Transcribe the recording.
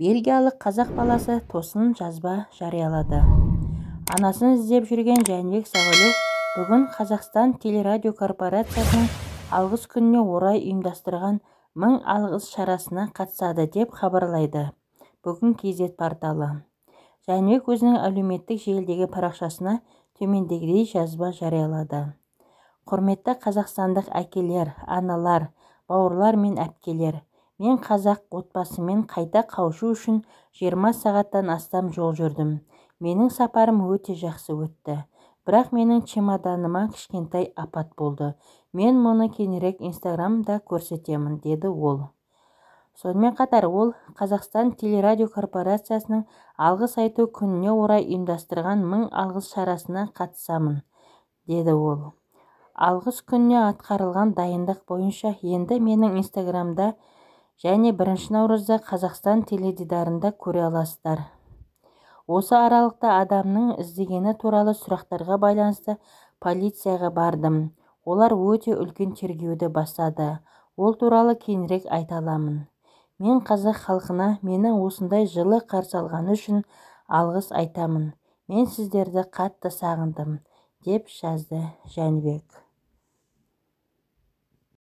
Бельгиялық қазақ баласы тосын жазба жариялады. Анасын іздеп жүрген Жәнібек Сағалиев бүгін Қазақстан телерадио корпорациясының алғыс күніне орай ұйымдастырған 1000 алғыс шарасына қатысады деп хабарлайды бүгін KZ порталы. Жәнібек өзінің әлеуметтік желідегі парақшасына төмендегідей жазба жариялады. Құрметті қазақстандық әкелер, аналар, бауырлар мен әпкелер, мен қазақ отбасымен қайта қауышу үшін 20 сағаттан астам жол жүрдім. Менің сапарым өте жақсы өтті. Бірақ менің чемоданыма кішкентай апат болды. Мен мұны кейінірек Инстаграмда көрсетемін, деді ол. Сонымен қатар ол Қазақстан телерадио корпорациясының алғыс айту күніне орай ұйымдастырған 1000 алғыс шарасына қатысамын, деді ол. Алғыс күніне атқарылған дайындық бойынша енді менің Инстаграмда және 1 наурызда Қазақстан теледидарында көре аласыздар. Осы аралықта адамның іздегені туралы сұрақтарға байланысты полицияға бардым. Олар өте үлкен тергеуді бастады. Ол туралы кейінірек айта аламын. Мен қазақ халқына мені осындай жылы қарсы алғаны үшін алғыс айтамын. Мен сіздерді қатты сағындым, деп жазды Жәнібек.